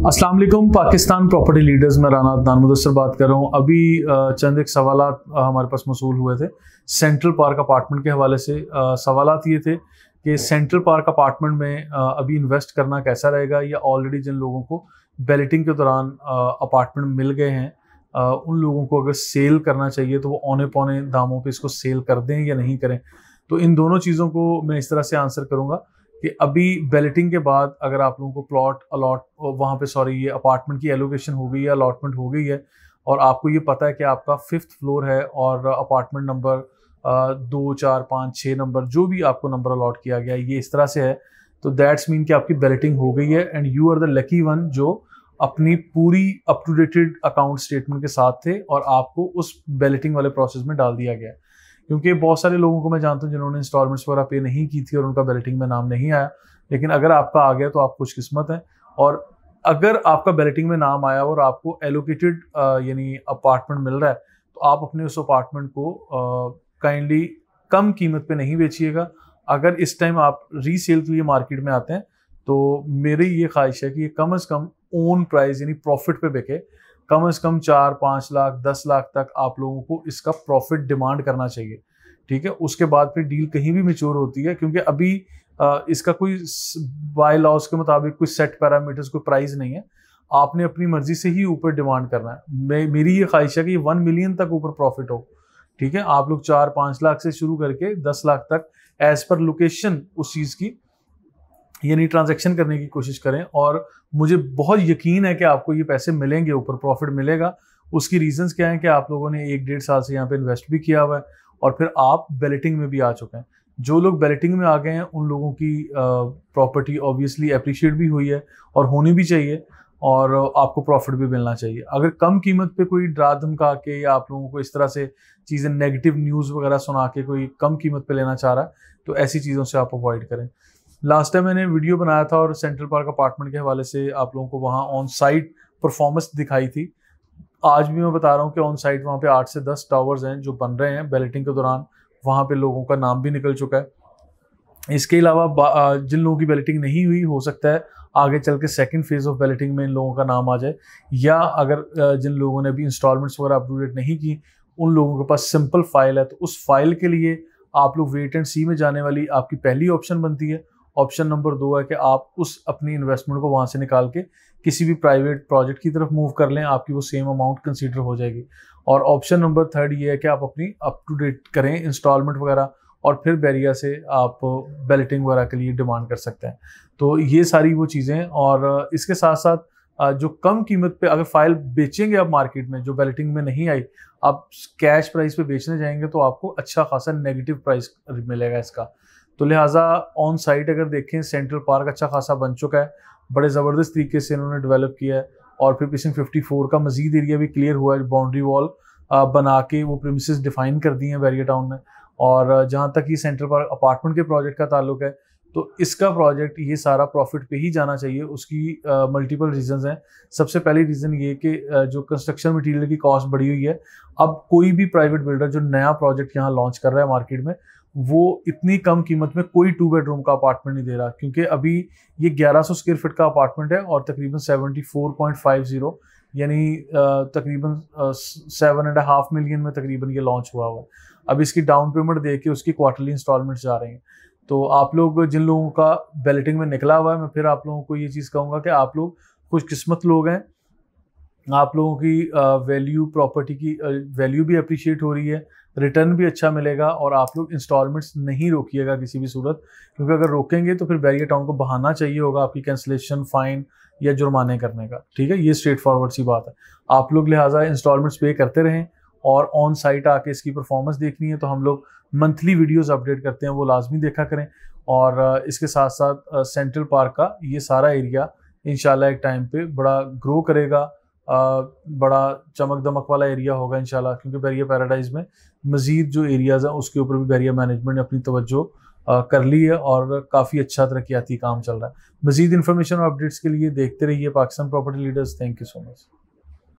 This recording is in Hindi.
अस्सलाम वालेकुम पाकिस्तान प्रॉपर्टी लीडर्स में राना अदनान मुदस्सर बात कर रहा हूँ। अभी चंद एक सवालात हमारे पास मसूल हुए थे सेंट्रल पार्क अपार्टमेंट के हवाले से। सवालात ये थे कि सेंट्रल पार्क अपार्टमेंट में अभी इन्वेस्ट करना कैसा रहेगा, या ऑलरेडी जिन लोगों को बैलेटिंग के दौरान अपार्टमेंट मिल गए हैं उन लोगों को अगर सेल करना चाहिए तो वो औने पौने दामों पे इसको सेल कर दें या नहीं करें। तो इन दोनों चीज़ों को मैं इस तरह से आंसर करूँगा कि अभी बैलेटिंग के बाद अगर आप लोगों को प्लॉट अलॉट वहाँ पे ये अपार्टमेंट की एलोकेशन हो गई है, अलॉटमेंट हो गई है, और आपको ये पता है कि आपका 5th फ्लोर है और अपार्टमेंट नंबर 2, 4, 5, 6 नंबर जो भी आपको नंबर अलॉट किया गया है ये इस तरह से है, तो दैट्स मीन कि आपकी बैलेटिंग हो गई है and you are the lucky one जो अपनी पूरी up to dated account statement के साथ थे और आपको उस बैलेटिंग वाले प्रोसेस में डाल दिया गया है। क्योंकि बहुत सारे लोगों को मैं जानता हूँ जिन्होंने इंस्टॉलमेंट्स वगैरह पे नहीं की थी और उनका बैलेटिंग में नाम नहीं आया, लेकिन अगर आपका आ गया तो आप खुशकिस्मत हैं। और अगर आपका बैलेटिंग में नाम आया और आपको एलोकेटेड यानी अपार्टमेंट मिल रहा है तो आप अपने उस अपार्टमेंट को काइंडली कम कीमत पे नहीं बेचिएगा। अगर इस टाइम आप रीसेल के लिए मार्केट में आते हैं तो मेरी ये ख्वाहिश है कि ये कम से कम ओन प्राइस यानी प्रॉफिट पे बिके। कम से कम 4, 5 लाख 10 लाख तक आप लोगों को इसका प्रॉफिट डिमांड करना चाहिए, ठीक है। उसके बाद फिर डील कहीं भी मैच्योर होती है, क्योंकि अभी इसका कोई बाय लॉस के मुताबिक कोई सेट पैरामीटर्स कोई प्राइस नहीं है, आपने अपनी मर्जी से ही ऊपर डिमांड करना है। मेरी ये ख्वाहिश है कि 1 मिलियन तक ऊपर प्रॉफिट हो, ठीक है। आप लोग 4-5 लाख से शुरू करके 10 लाख तक एज पर लोकेशन उस चीज़ की यानी ट्रांजैक्शन करने की कोशिश करें, और मुझे बहुत यकीन है कि आपको ये पैसे मिलेंगे, ऊपर प्रॉफिट मिलेगा। उसकी रीजंस क्या है कि आप लोगों ने 1-1.5 साल से यहाँ पे इन्वेस्ट भी किया हुआ है और फिर आप बैलेटिंग में भी आ चुके हैं। जो लोग बैलेटिंग में आ गए हैं उन लोगों की प्रॉपर्टी ऑब्वियसली अप्रिशिएट भी हुई है और होनी भी चाहिए, और आपको प्रॉफिट भी मिलना चाहिए। अगर कम कीमत पे कोई डरा धमका के या आप लोगों को इस तरह से चीज़ें नेगेटिव न्यूज़ वगैरह सुना के कोई कम कीमत पे लेना चाह रहा है तो ऐसी चीज़ों से आप अवॉइड करें। लास्ट टाइम मैंने वीडियो बनाया था और सेंट्रल पार्क अपार्टमेंट के हवाले से आप लोगों को वहाँ ऑन साइट परफॉर्मेंस दिखाई थी। आज भी मैं बता रहा हूँ कि ऑन साइट वहाँ पे 8 से 10 टावर्स हैं जो बन रहे हैं बैलेटिंग के दौरान। वहाँ पे लोगों का नाम भी निकल चुका है। इसके अलावा जिन लोगों की बैलेटिंग नहीं हुई, हो सकता है आगे चल के सेकेंड फेज ऑफ बैलेटिंग में इन लोगों का नाम आ जाए, या अगर जिन लोगों ने अभी इंस्टॉलमेंट्स वगैरह अपडेट नहीं की उन लोगों के पास सिंपल फाइल है तो उस फाइल के लिए आप लोग वेट एंड सी में जाने वाली आपकी पहली ऑप्शन बनती है। ऑप्शन नंबर 2 है कि आप उस अपनी इन्वेस्टमेंट को वहाँ से निकाल के किसी भी प्राइवेट प्रोजेक्ट की तरफ मूव कर लें, आपकी वो सेम अमाउंट कंसीडर हो जाएगी। और ऑप्शन नंबर 3 ये है कि आप अपनी अप टू डेट करें इंस्टॉलमेंट वगैरह और फिर बैरिया से आप बैलेटिंग वगैरह के लिए डिमांड कर सकते हैं। तो ये सारी वो चीज़ें, और इसके साथ साथ जो कम कीमत पे अगर फाइल बेचेंगे आप मार्केट में जो बैलेटिंग में नहीं आई, आप कैश प्राइस पे बेचने जाएंगे तो आपको अच्छा खासा नेगेटिव प्राइस मिलेगा इसका। तो लिहाजा ऑन साइट अगर देखें सेंट्रल पार्क अच्छा खासा बन चुका है, बड़े ज़बरदस्त तरीके से इन्होंने डेवलप किया है, और फिर प्रीसिंक्ट 54 का मजीद एरिया भी क्लियर हुआ है, बाउंड्री वॉल बना के वो प्रीमिसेस डिफाइन कर दी हैं बैरिया टाउन में। और जहाँ तक ये सेंट्रल पार्क अपार्टमेंट के प्रोजेक्ट का ताल्लुक है तो इसका प्रोजेक्ट ये सारा प्रॉफिट पे ही जाना चाहिए। उसकी मल्टीपल रीजंस हैं। सबसे पहली रीज़न ये कि जो कंस्ट्रक्शन मटेरियल की कॉस्ट बढ़ी हुई है, अब कोई भी प्राइवेट बिल्डर जो नया प्रोजेक्ट यहाँ लॉन्च कर रहा है मार्केट में वो इतनी कम कीमत में कोई 2 बेडरूम का अपार्टमेंट नहीं दे रहा, क्योंकि अभी ये 1100 स्क्वायर फीट का अपार्टमेंट है और तकरीबन 74.50 यानी तकरीबन 7.5 मिलियन में तकरीबन ये लॉन्च हुआ है। अब इसकी डाउन पेमेंट दे के उसकी क्वार्टरली इंस्टॉलमेंट जा रही हैं। तो आप लोग जिन लोगों का बैलेटिंग में निकला हुआ है, मैं फिर आप लोगों को ये चीज़ कहूँगा कि आप लोग खुशकिस्मत लोग हैं। आप लोगों की वैल्यू प्रॉपर्टी की वैल्यू भी अप्रिशिएट हो रही है, रिटर्न भी अच्छा मिलेगा, और आप लोग इंस्टॉलमेंट्स नहीं रोकिएगा किसी भी सूरत, क्योंकि अगर रोकेंगे तो फिर बैरिया टाउन को बहाना चाहिए होगा आपकी कैंसिलेशन, फाइन या जुर्माने करने का, ठीक है। ये स्ट्रेट फॉरवर्ड सी बात है। आप लोग लिहाजा इंस्टॉलमेंट्स पे करते रहें, और ऑन साइट आके इसकी परफॉर्मेंस देखनी है तो हम लोग मंथली वीडियोज़ अपडेट करते हैं, वो लाजमी देखा करें। और इसके साथ साथ सेंट्रल पार्क का ये सारा एरिया इंशाल्लाह एक टाइम पे बड़ा ग्रो करेगा, बड़ा चमक दमक वाला एरिया होगा इंशाल्लाह, क्योंकि बैरिया पैराडाइज में मज़ीद जो एरियाज़ हैं उसके ऊपर भी बैरिया मैनेजमेंट ने अपनी तवज्जो कर ली है और काफ़ी अच्छा तरक्याती काम चल रहा है। मज़ीद इन्फॉर्मेशन और अपडेट्स के लिए देखते रहिए Pakistan property leaders. Thank you so much.